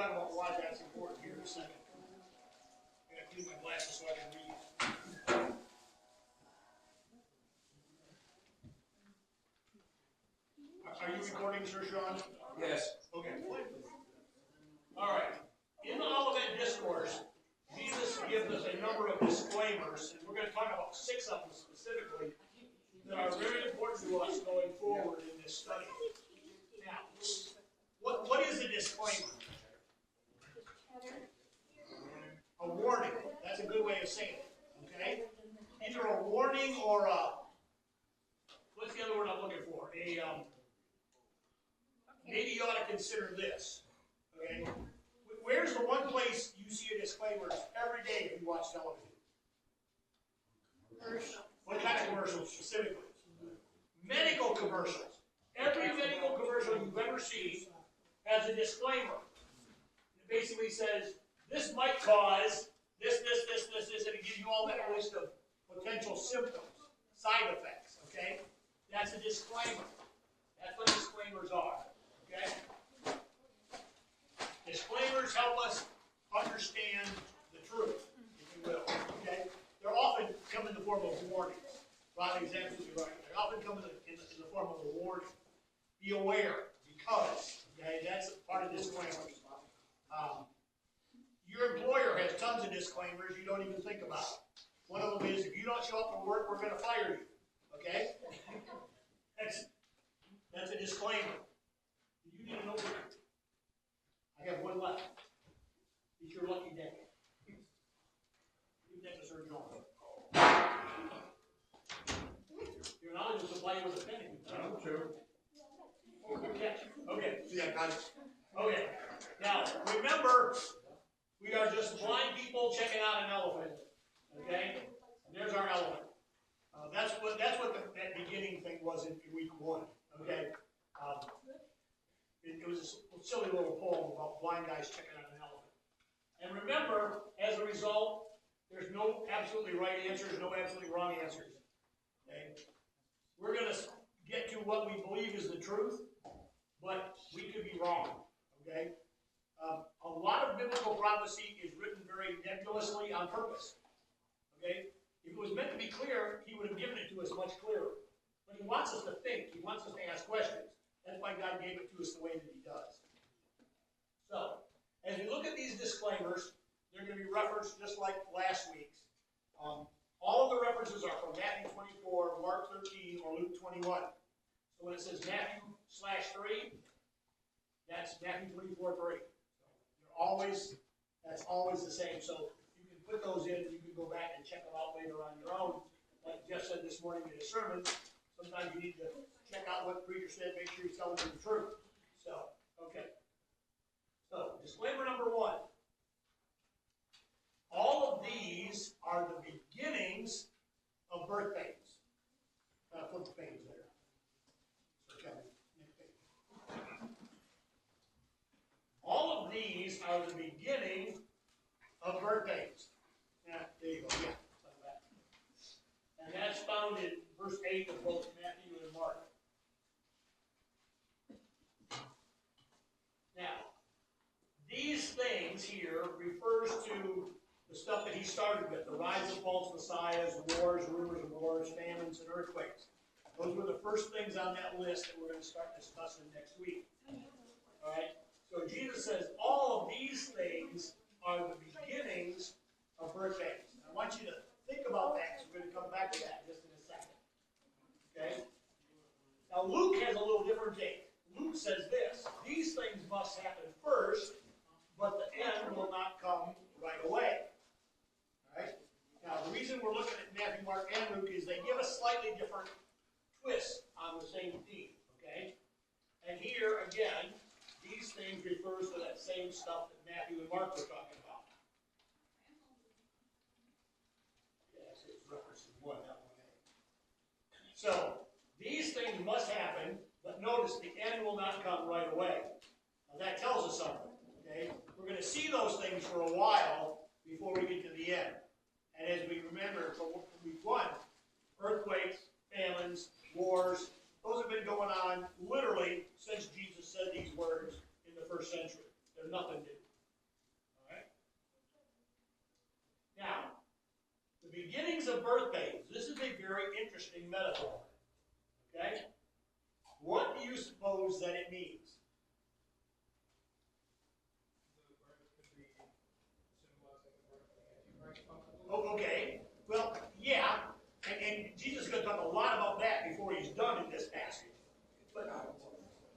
talk about why that's important here in a second. I gotta clean my glasses so I can read. Are you recording, Sir Sean? Yes. Okay. All right. In the Olivet Discourse, Jesus gives us a number of disclaimers, and we're going to talk about 6 of them specifically that are very important to us going forward in this study. Now, what is a disclaimer? A warning. That's a good way of saying it. Okay? Either a warning or a, what's the other word I'm looking for? Maybe you ought to consider this. Okay? Where's the one place you see a disclaimer every day if you watch television? What kind of commercials specifically? Medical commercials. Every medical commercial you've ever seen has a disclaimer. It basically says, this might cause this, and it gives you all that list of potential symptoms, side effects, okay? That's a disclaimer. That's what disclaimers are, okay? Disclaimers help us understand the truth, if you will, okay? They're often come in the form of warnings. Riley's absolutely right. They often come in the form of a warning. Be aware, because, okay, that's part of disclaimers. Your employer has tons of disclaimers you don't even think about. One of them is, if you don't show up for work, we're going to fire you. Okay? That's a disclaimer. You need to know. I have one left. It's your lucky day. Give that to Sir John. You're not even supply you with a penny. I'm sure. Good catch. Okay. Yeah, got it. Okay. Now, remember, we are just blind people checking out an elephant. Okay? And there's our elephant. That's what that beginning thing was in week 1. Okay? It was a silly little poem about blind guys checking out an elephant. And remember, as a result, there's no absolutely right answers, no absolutely wrong answers. Okay? We're going to get to what we believe is the truth, but we could be wrong. Okay? A lot of biblical prophecy is written very nebulously on purpose. Okay? If it was meant to be clear, he would have given it to us much clearer. But he wants us to think. He wants us to ask questions. That's why God gave it to us the way that he does. So, as we look at these disclaimers, they're going to be referenced just like last week's. All of the references are from Matthew 24, Mark 13, or Luke 21. So when it says Matthew/3, that's Matthew 24:3. That's always the same. So you can put those in, you can go back and check them out later on your own. Like Jeff said this morning in his sermon, sometimes you need to check out what the preacher said, make sure he's telling you the truth. So, okay. So, disclaimer number 1. All of these are the beginnings of birth pains. Flip the page there. Okay. All of these are the beginning of birth pains. Yeah, there you go. Yeah, like that. And that's found in verse 8 of both Matthew and Mark. Now, these things here refers to the stuff that he started with, the rise of false messiahs, wars, rumors of wars, famines, and earthquakes. Those were the first things on that list that we're going to start discussing next week. All right? So Jesus says all of these things are the beginnings of birth pains. I want you to think about that, because we're going to come back to that just in a second. Okay? Now, Luke has a little different take. Luke says this: these things must happen first, but the end will not come right away. All right? Now, the reason we're looking at Matthew, Mark, and Luke is they give a slightly different twist on the same theme. Okay? And here, again, these things refers to that same stuff that Matthew and Mark were talking about. Yes, it's referencing one, not 1A. So, these things must happen, but notice the end will not come right away. Now that tells us something. Okay? We're going to see those things for a while before we get to the end. And as we remember from week 1, earthquakes, famines, wars, those have been going on literally since Jesus said these words in the first century. They're nothing new. suppose that it means? Oh, okay. Well, yeah. And Jesus is going to talk a lot about that before he's done in this passage. But,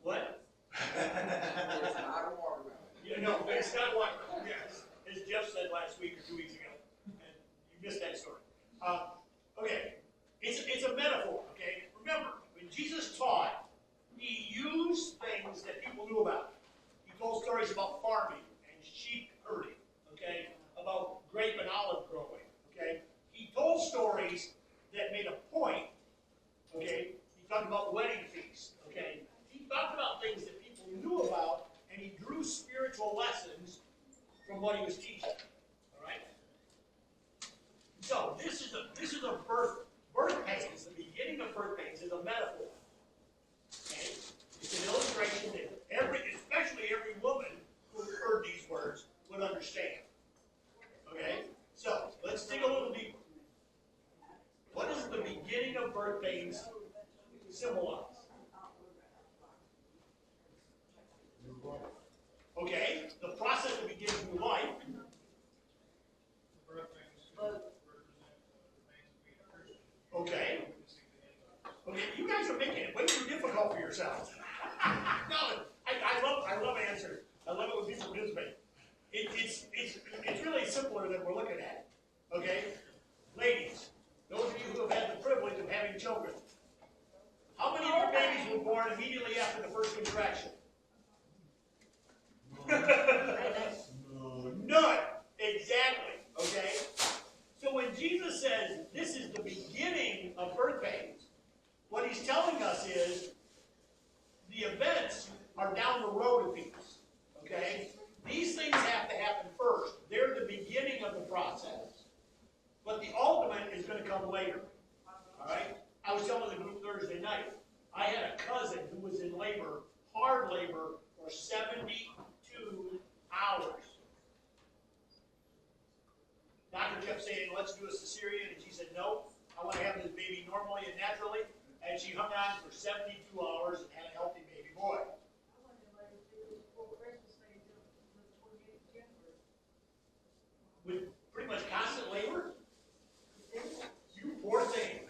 what? It's not a watermelon. Yeah, no, it's not one. Yes, as Jeff said last week or 2 weeks ago, and you missed that story. Okay, it's a metaphor. Okay, remember when Jesus taught, he used things that people knew about. He told stories about farming and sheep herding. Okay, about grape and olive growing. Okay, he told stories that made a point. Okay, he talked about wedding feasts. Okay, he talked about things that people knew about, and he drew spiritual lessons from what he was teaching. All right. So this is a birth pains. The beginning of birth pains is a metaphor. Okay, it's an illustration that especially every woman who heard these words would understand. Okay, so let's dig a little deeper. What does the beginning of birth pains symbolize? Okay, the process that begins new life. Okay. Okay, you guys are making it way too difficult for yourselves. No, I love answers. I love it when people participate. It's really simpler than we're looking at. Okay, ladies, those of you who have had the privilege of having children, how many of your babies were born immediately after the first contraction? None. Exactly. Okay? So when Jesus says this is the beginning of birth pains, what he's telling us is the events are down the road a piece. Okay? These things have to happen first. They're the beginning of the process. But the ultimate is going to come later. Alright? I was telling the group Thursday night, I had a cousin who was in labor, hard labor, for 72 hours. Doctor kept saying, let's do a cesarean, and she said, no, I want to have this baby normally and naturally. And she hung on for 72 hours and had a healthy baby boy. With pretty much constant labor? You poor thing.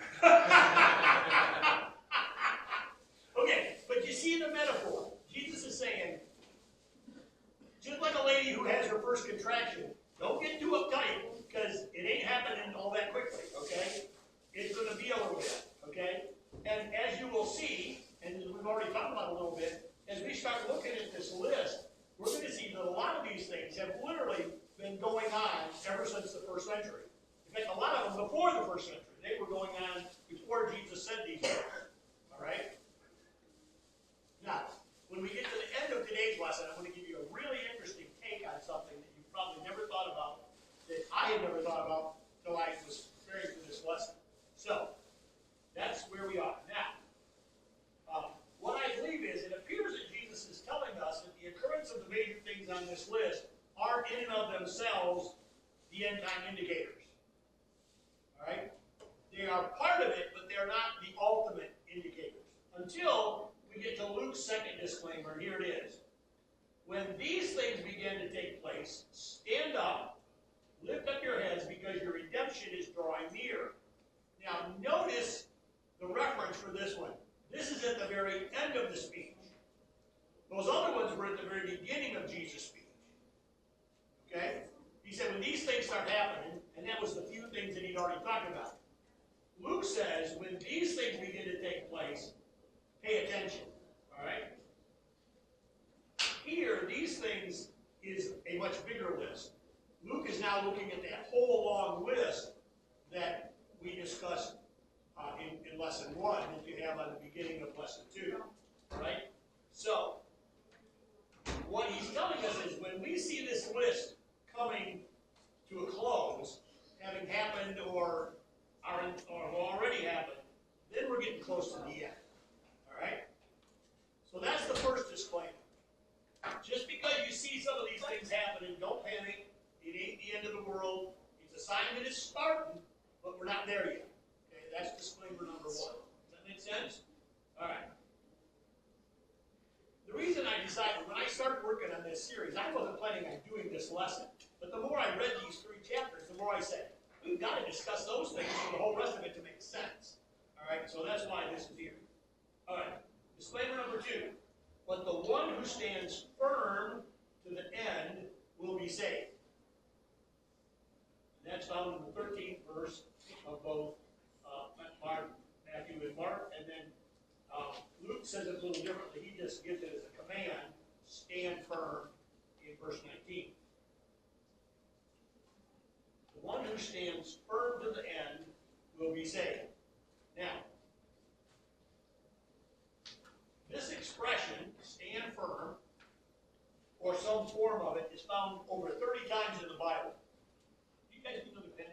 Okay, but you see the metaphor. Jesus is saying, just like a lady who has her first contraction, don't get too uptight because it ain't happening all that quickly, okay? It's going to be a little bit, okay? And as you will see, and we've already talked about a little bit, as we start looking at this list, we're going to see that a lot of these things have literally been going on ever since the first century. In fact, a lot of them before the first century. They were going on before Jesus said these things. All right? Now, when we get to the end of today's lesson, I'm going to give you a really interesting take on something that you probably never thought about, that I had never thought about until I was preparing for this lesson. So, that's where we are. Now, what I believe is, it appears that Jesus is telling us that the occurrence of the major things on this list aren't in and of themselves the end time indicators. All right? They are part of it, but they're not the ultimate indicators. Until we get to Luke's second disclaimer, and here it is. When these things begin to take place, stand up, lift up your heads, because your redemption is drawing near. Now, notice the reference for this one. This is at the very end of the speech. Those other ones were at the very beginning of Jesus' speech. Okay? He said when these things start happening, and that was the few things that he'd already talked about. Luke says when these things begin to take place, pay attention. All right? Here, these things is a much bigger list. Luke is now looking at that whole long list that we discussed in lesson 1 that you have on the beginning of lesson 2. Right? So, what he's telling us is when we see this list coming to a close, having happened or already happened, then we're getting close to the end. All right? So that's the first disclaimer. Just because you see some of these things happening, don't panic. It ain't the end of the world. It's a sign that it's starting, but we're not there yet. Okay, that's disclaimer number 1. Does that make sense? All right. decided, when I started working on this series, I wasn't planning on doing this lesson. But the more I read these 3 chapters, the more I said, we've got to discuss those things for the whole rest of it to make sense. All right, so that's why this is here. All right, disclaimer number 2. But the one who stands firm to the end will be saved. And that's found in the 13th verse of both Matthew and Mark, and then Luke says it a little differently. He just gives it as a command, stand firm, in verse 19. The one who stands firm to the end will be saved. Now, this expression, stand firm, or some form of it, is found over 30 times in the Bible. You guys need another pen?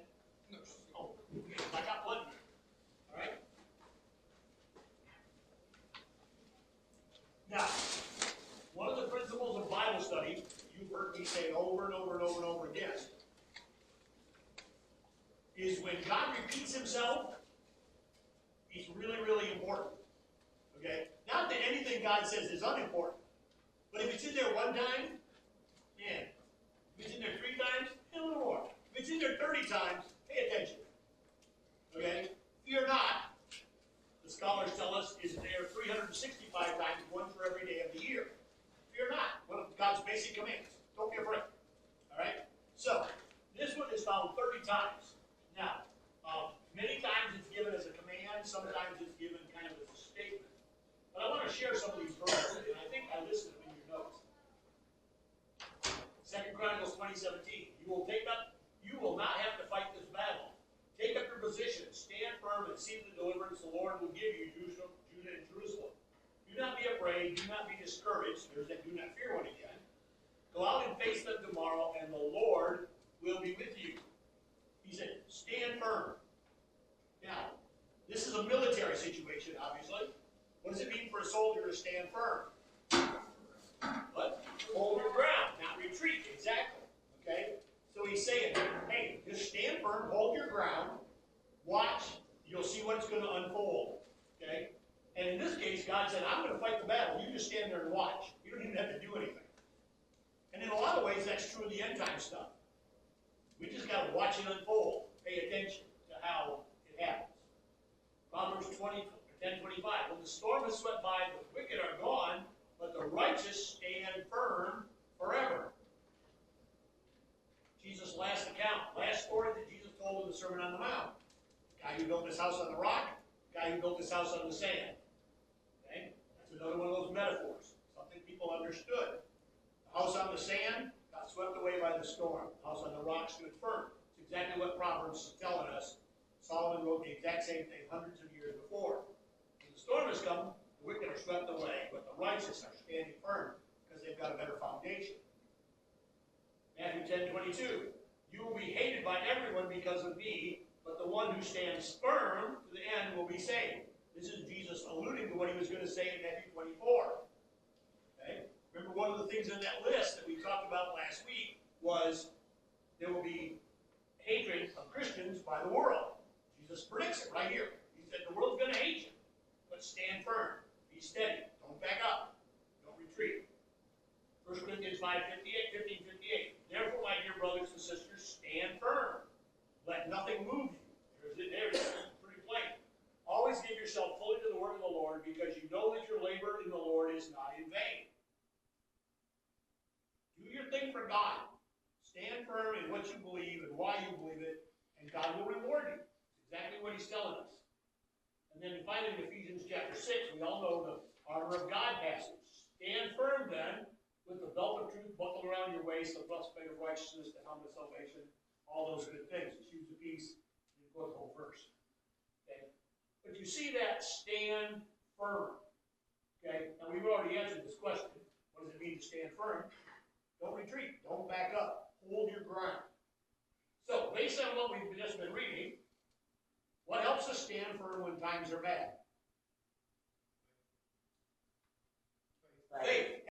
No. Oh, okay. I got one here. All right? Now, one of the principles of Bible study, you've heard me say over and over and over and over again, is when God repeats himself, he's really, really important. Okay? Not that anything God says is unimportant, but if it's in there one time, man. If it's in there 3 times, a little more. If it's in there 30 times, pay attention. Okay? Fear not. The scholars tell us is there 365 times, one for every day of the year. Fear not. One of God's basic commands. Don't be afraid. All right? So, this one is found 30 times. Now, many times it's given as a command, sometimes it's given kind of as a statement. But I want to share some of these verses, and I think I listed them in your notes. 2 Chronicles 20:17. You will not have to fight this battle. Take up your position, stand firm, and see the deliverance the Lord will give you, Judah and Jerusalem. Do not be afraid, do not be discouraged. There's that do not fear one again. Go out and face them tomorrow, and the Lord will be with you. He said, stand firm. Now, this is a military situation, obviously. What does it mean for a soldier to stand firm? What? Hold your ground, not retreat. Exactly. Okay? So he's saying, hey, just stand firm, hold your ground, watch, you'll see what's going to unfold. Okay? And in this case, God said, I'm going to fight the battle. You just stand there and watch. You don't even have to do anything. And in a lot of ways, that's true of the end time stuff. We just got to watch it unfold. Pay attention to how it happens. Proverbs 10:25. When the storm has swept by, the wicked are gone, but the righteous stand firm forever. Jesus' last story that Jesus told in the Sermon on the Mount. The guy who built his house on the rock, the guy who built his house on the sand. Okay? That's another one of those metaphors. Something people understood. The house on the sand got swept away by the storm. The house on the rock stood firm. It's exactly what Proverbs is telling us. Solomon wrote the exact same thing hundreds of years before. When the storm has come, the wicked are swept away, but the righteous are standing firm because they've got a better foundation. Matthew 10:22. You will be hated by everyone because of me, but the one who stands firm to the end will be saved. This is Jesus alluding to what he was going to say in Matthew 24. Okay? Remember, one of the things in that list that we talked about last week was there will be hatred of Christians by the world. Jesus predicts it right here. He said the world's going to hate you, but stand firm. Be steady. Don't back up. Don't retreat. 1 Corinthians 15:58. Therefore, my dear brothers and sisters, stand firm. Let nothing move you. There's pretty plain. Always give yourself fully to the work of the Lord, because you know that your labor in the Lord is not in vain. Do your thing for God. Stand firm in what you believe and why you believe it, and God will reward you. That's exactly what he's telling us. And then finally, in Ephesians chapter 6, we all know the armor of God passage. Stand firm then, with the belt of truth buckled around your waist, the breastplate of righteousness, the helmet of salvation, all those good things. The shoes of peace, you go the whole verse. Okay? But you see that stand firm. Okay? Now we've already answered this question. What does it mean to stand firm? Don't retreat. Don't back up. Hold your ground. So, based on what we've just been reading, what helps us stand firm when times are bad? Faith.